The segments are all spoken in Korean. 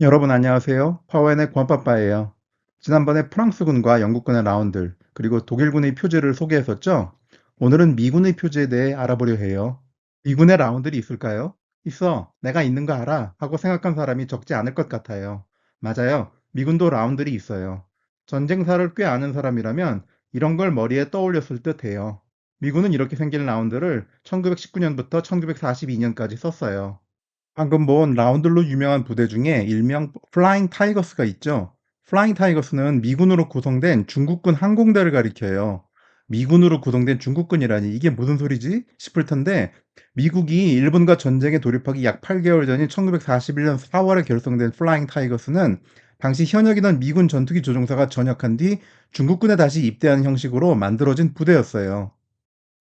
여러분 안녕하세요. 파워엔의 권빠빠예요. 지난번에 프랑스군과 영국군의 라운드, 그리고 독일군의 표제를 소개했었죠? 오늘은 미군의 표제에 대해 알아보려 해요. 미군의 라운드들이 있을까요? 있어. 내가 있는 거 알아. 하고 생각한 사람이 적지 않을 것 같아요. 맞아요. 미군도 라운드들이 있어요. 전쟁사를 꽤 아는 사람이라면 이런 걸 머리에 떠올렸을 듯 해요. 미군은 이렇게 생긴 라운드를 1919년부터 1942년까지 썼어요. 방금 본 라운들로 유명한 부대 중에 일명 플라잉 타이거스가 있죠. 플라잉 타이거스는 미군으로 구성된 중국군 항공대를 가리켜요. 미군으로 구성된 중국군이라니 이게 무슨 소리지? 싶을 텐데 미국이 일본과 전쟁에 돌입하기 약 8개월 전인 1941년 4월에 결성된 플라잉 타이거스는 당시 현역이던 미군 전투기 조종사가 전역한 뒤 중국군에 다시 입대하는 형식으로 만들어진 부대였어요.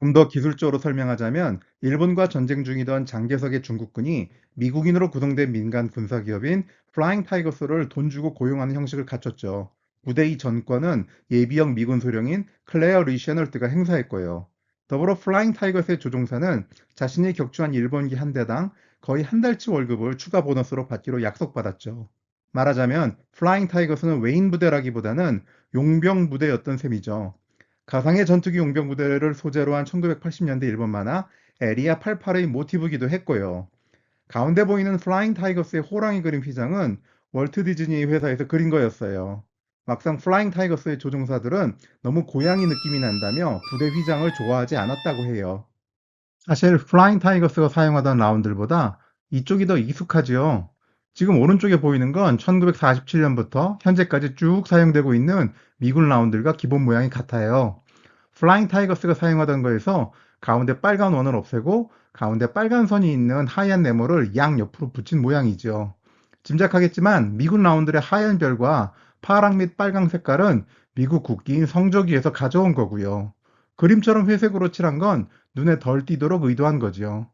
좀 더 기술적으로 설명하자면 일본과 전쟁 중이던 장개석의 중국군이 미국인으로 구성된 민간 군사기업인 플라잉 타이거스를 돈 주고 고용하는 형식을 갖췄죠. 부대의 전권은 예비역 미군 소령인 클레어 리셔널트가 행사했고요. 더불어 플라잉 타이거스의 조종사는 자신이 격추한 일본기 한 대당 거의 한 달치 월급을 추가 보너스로 받기로 약속받았죠. 말하자면 플라잉 타이거스는 외인 부대라기보다는 용병 부대였던 셈이죠. 가상의 전투기 용병 부대를 소재로 한 1980년대 일본 만화 에리아 88의 모티브이기도 했고요. 가운데 보이는 플라잉 타이거스의 호랑이 그림 휘장은 월트 디즈니 회사에서 그린 거였어요. 막상 플라잉 타이거스의 조종사들은 너무 고양이 느낌이 난다며 부대 휘장을 좋아하지 않았다고 해요. 사실 플라잉 타이거스가 사용하던 라운드들보다 이쪽이 더 익숙하지요. 지금 오른쪽에 보이는 건 1947년부터 현재까지 쭉 사용되고 있는 미군 라운드들과 기본 모양이 같아요. 플라잉 타이거스가 사용하던 거에서 가운데 빨간 원을 없애고 가운데 빨간 선이 있는 하얀 네모를 양옆으로 붙인 모양이죠. 짐작하겠지만 미군 라운드의 하얀 별과 파랑 및 빨강 색깔은 미국 국기인 성조기에서 가져온 거고요. 그림처럼 회색으로 칠한 건 눈에 덜 띄도록 의도한 거지요.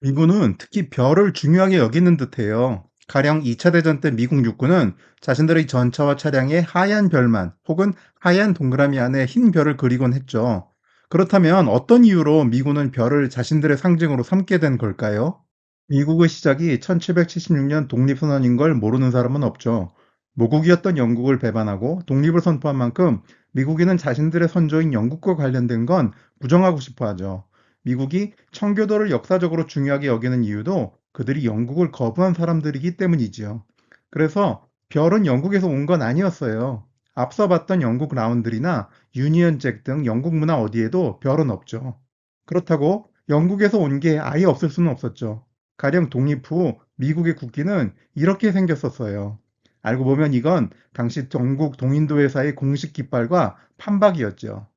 미군은 특히 별을 중요하게 여기는 듯해요. 가령 2차 대전 때 미국 육군은 자신들의 전차와 차량에 하얀 별만 혹은 하얀 동그라미 안에 흰 별을 그리곤 했죠. 그렇다면 어떤 이유로 미군은 별을 자신들의 상징으로 삼게 된 걸까요? 미국의 시작이 1776년 독립선언인 걸 모르는 사람은 없죠. 모국이었던 영국을 배반하고 독립을 선포한 만큼 미국인은 자신들의 선조인 영국과 관련된 건 부정하고 싶어 하죠. 미국이 청교도를 역사적으로 중요하게 여기는 이유도 그들이 영국을 거부한 사람들이기 때문이지요. 그래서 별은 영국에서 온 건 아니었어요. 앞서 봤던 영국 라운드리나 유니언잭 등 영국 문화 어디에도 별은 없죠. 그렇다고 영국에서 온 게 아예 없을 수는 없었죠. 가령 독립 후 미국의 국기는 이렇게 생겼었어요. 알고 보면 이건 당시 전국 동인도 회사의 공식 깃발과 판박이었죠.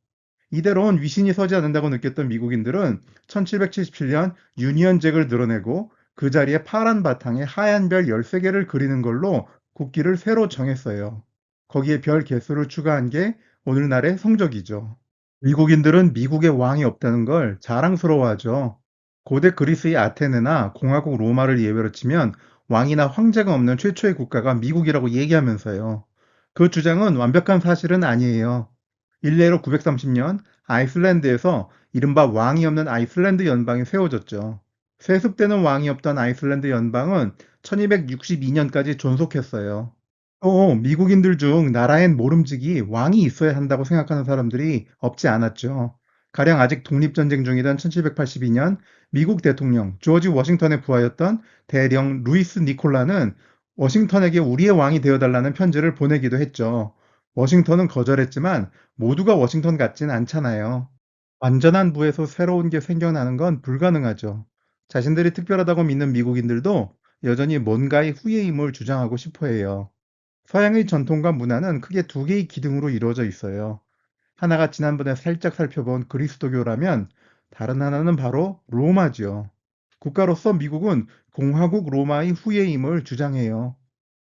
이대로는 위신이 서지 않는다고 느꼈던 미국인들은 1777년 유니언잭을 늘어내고 그 자리에 파란 바탕에 하얀 별 13개를 그리는 걸로 국기를 새로 정했어요. 거기에 별 개수를 추가한 게 오늘날의 성적이죠. 미국인들은 미국의 왕이 없다는 걸 자랑스러워하죠. 고대 그리스의 아테네나 공화국 로마를 예외로 치면 왕이나 황제가 없는 최초의 국가가 미국이라고 얘기하면서요. 그 주장은 완벽한 사실은 아니에요. 일례로 930년 아이슬란드에서 이른바 왕이 없는 아이슬란드 연방이 세워졌죠. 세습되는 왕이 없던 아이슬란드 연방은 1262년까지 존속했어요. 또 미국인들 중 나라엔 모름지기 왕이 있어야 한다고 생각하는 사람들이 없지 않았죠. 가령 아직 독립전쟁 중이던 1782년 미국 대통령 조지 워싱턴의 부하였던 대령 루이스 니콜라는 워싱턴에게 우리의 왕이 되어달라는 편지를 보내기도 했죠. 워싱턴은 거절했지만 모두가 워싱턴 같진 않잖아요. 완전한 부에서 새로운 게 생겨나는 건 불가능하죠. 자신들이 특별하다고 믿는 미국인들도 여전히 뭔가의 후예임을 주장하고 싶어 해요. 서양의 전통과 문화는 크게 두 개의 기둥으로 이루어져 있어요. 하나가 지난번에 살짝 살펴본 그리스도교라면 다른 하나는 바로 로마지요. 국가로서 미국은 공화국 로마의 후예임을 주장해요.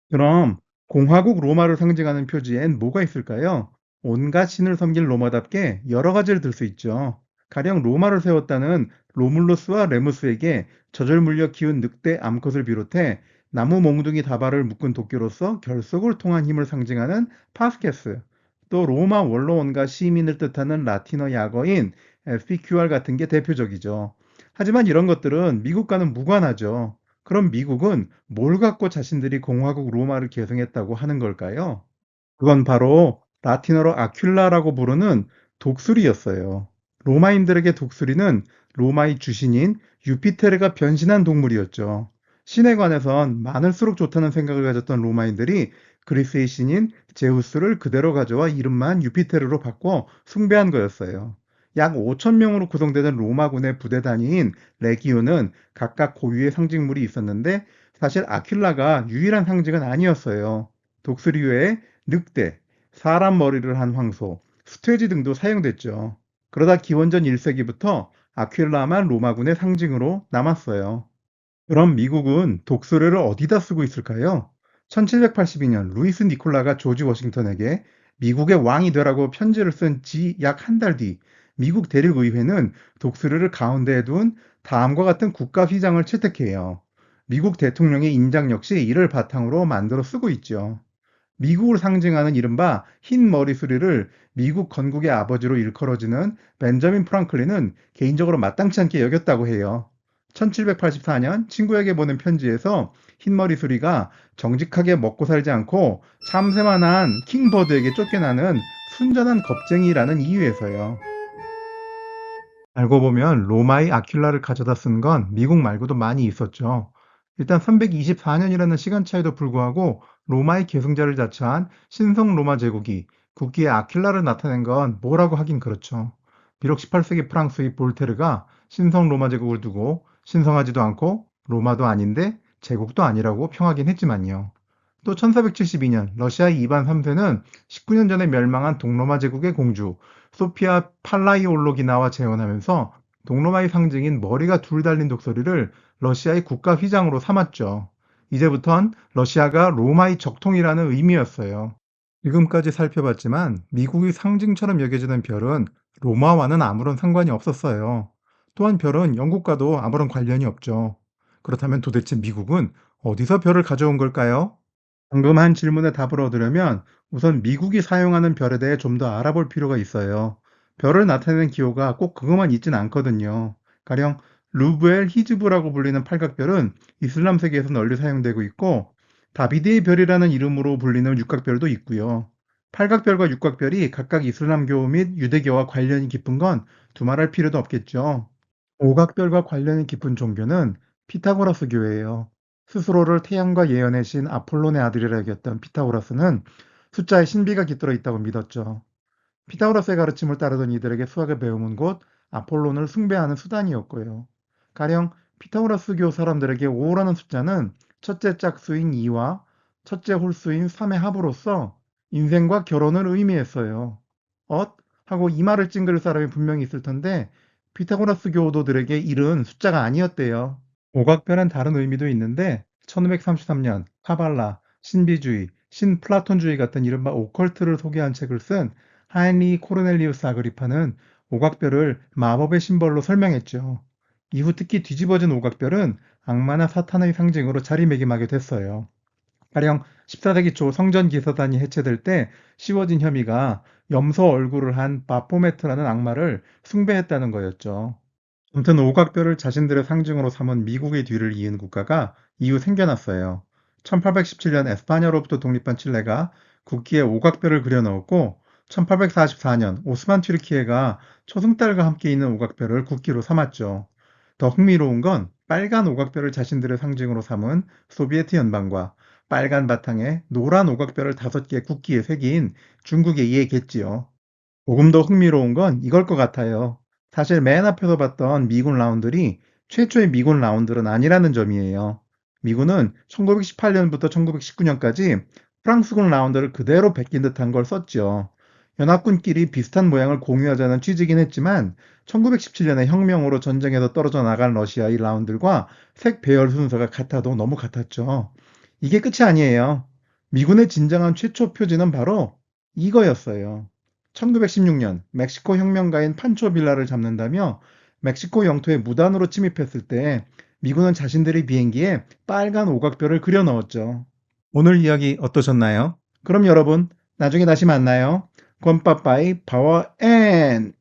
그럼 공화국 로마를 상징하는 표지엔 뭐가 있을까요? 온갖 신을 섬긴 로마답게 여러 가지를 들 수 있죠. 가령 로마를 세웠다는 로물루스와 레무스에게 젖을 물려 키운 늑대 암컷을 비롯해 나무 몽둥이 다발을 묶은 도끼로서 결속을 통한 힘을 상징하는 파스케스, 또 로마 원로원과 시민을 뜻하는 라틴어 약어인 SPQR 같은 게 대표적이죠. 하지만 이런 것들은 미국과는 무관하죠. 그럼 미국은 뭘 갖고 자신들이 공화국 로마를 계승했다고 하는 걸까요? 그건 바로 라틴어로 아큘라라고 부르는 독수리였어요. 로마인들에게 독수리는 로마의 주신인 유피테르가 변신한 동물이었죠. 신에 관해선 많을수록 좋다는 생각을 가졌던 로마인들이 그리스의 신인 제우스를 그대로 가져와 이름만 유피테르로 바꿔 숭배한 거였어요. 약 5천 명으로 구성되는 로마군의 부대 단위인 레기오는 각각 고유의 상징물이 있었는데 사실 아킬라가 유일한 상징은 아니었어요. 독수리 외에 늑대, 사람 머리를 한 황소, 스퇴지 등도 사용됐죠. 그러다 기원전 1세기부터 아퀴라만 로마군의 상징으로 남았어요. 그럼 미국은 독수리를 어디다 쓰고 있을까요? 1782년 루이스 니콜라가 조지 워싱턴에게 미국의 왕이 되라고 편지를 쓴 지 약 한 달 뒤 미국 대륙의회는 독수리를 가운데에 둔 다음과 같은 국가 휘장을 채택해요. 미국 대통령의 인장 역시 이를 바탕으로 만들어 쓰고 있죠. 미국을 상징하는 이른바 흰 머리수리를 미국 건국의 아버지로 일컬어지는 벤저민 프랑클린은 개인적으로 마땅치 않게 여겼다고 해요. 1784년 친구에게 보낸 편지에서 흰머리 수리가 정직하게 먹고 살지 않고 참새만 한 킹버드에게 쫓겨나는 순전한 겁쟁이라는 이유에서요. 알고 보면 로마의 아킬라를 가져다 쓴 건 미국 말고도 많이 있었죠. 일단 324년이라는 시간 차이도 불구하고 로마의 계승자를 자처한 신성 로마 제국이 국기에 아킬라를 나타낸 건 뭐라고 하긴 그렇죠. 비록 18세기 프랑스의 볼테르가 신성 로마 제국을 두고 신성하지도 않고 로마도 아닌데 제국도 아니라고 평하긴 했지만요. 또 1472년 러시아의 이반 3세는 19년 전에 멸망한 동로마 제국의 공주 소피아 팔라이올로기나와 재혼하면서 동로마의 상징인 머리가 둘 달린 독수리를 러시아의 국가 휘장으로 삼았죠. 이제부턴 러시아가 로마의 적통이라는 의미였어요. 지금까지 살펴봤지만 미국의 상징처럼 여겨지는 별은 로마와는 아무런 상관이 없었어요. 또한 별은 영국과도 아무런 관련이 없죠. 그렇다면 도대체 미국은 어디서 별을 가져온 걸까요? 방금 한 질문에 답을 얻으려면 우선 미국이 사용하는 별에 대해 좀 더 알아볼 필요가 있어요. 별을 나타내는 기호가 꼭 그것만 있진 않거든요. 가령 루브엘 히즈브라고 불리는 팔각별은 이슬람 세계에서 널리 사용되고 있고 다비드의 별이라는 이름으로 불리는 육각별도 있고요. 팔각별과 육각별이 각각 이슬람교 및 유대교와 관련이 깊은 건 두말할 필요도 없겠죠. 오각별과 관련이 깊은 종교는 피타고라스교예요. 스스로를 태양과 예언의 신 아폴론의 아들이라 여겼던 피타고라스는 숫자에 신비가 깃들어 있다고 믿었죠. 피타고라스의 가르침을 따르던 이들에게 수학을 배움은 곧 아폴론을 숭배하는 수단이었고요. 가령 피타고라스교 사람들에게 5라는 숫자는 첫째 짝수인 2와 첫째 홀수인 3의 합으로서 인생과 결혼을 의미했어요. 엇? 하고 이 말을 찡그릴 사람이 분명히 있을 텐데 피타고라스 교도들에게 일은 숫자가 아니었대요. 오각별은 다른 의미도 있는데 1533년 카발라, 신비주의, 신플라톤주의 같은 이른바 오컬트를 소개한 책을 쓴 하인리 코르넬리우스 아그리파는 오각별을 마법의 심벌로 설명했죠. 이후 특히 뒤집어진 오각별은 악마나 사탄의 상징으로 자리매김하게 됐어요. 가령 14세기 초 성전 기사단이 해체될 때 씌워진 혐의가 염소 얼굴을 한 바포메트라는 악마를 숭배했다는 거였죠. 아무튼 오각별을 자신들의 상징으로 삼은 미국의 뒤를 이은 국가가 이후 생겨났어요. 1817년 에스파냐로부터 독립한 칠레가 국기에 오각별을 그려 넣었고 1844년 오스만 튀르키예가 초승달과 함께 있는 오각별을 국기로 삼았죠. 더 흥미로운 건 빨간 오각별을 자신들의 상징으로 삼은 소비에트 연방과 빨간 바탕에 노란 오각별을 5개 국기에 새긴 중국에 이해겠지요. 조금 더 흥미로운 건 이걸 것 같아요. 사실 맨 앞에서 봤던 미군 라운드리 최초의 미군 라운드는 아니라는 점이에요. 미군은 1918년부터 1919년까지 프랑스군 라운드를 그대로 베낀 듯한 걸 썼죠. 연합군끼리 비슷한 모양을 공유하자는 취지긴 했지만 1917년에 혁명으로 전쟁에서 떨어져 나간 러시아의 라운드과 색 배열 순서가 같아도 너무 같았죠. 이게 끝이 아니에요. 미군의 진정한 최초 표지는 바로 이거였어요. 1916년 멕시코 혁명가인 판초 빌라를 잡는다며 멕시코 영토에 무단으로 침입했을 때 미군은 자신들의 비행기에 빨간 오각별을 그려 넣었죠. 오늘 이야기 어떠셨나요? 그럼 여러분, 나중에 다시 만나요. 건빠빠이 파워 앤!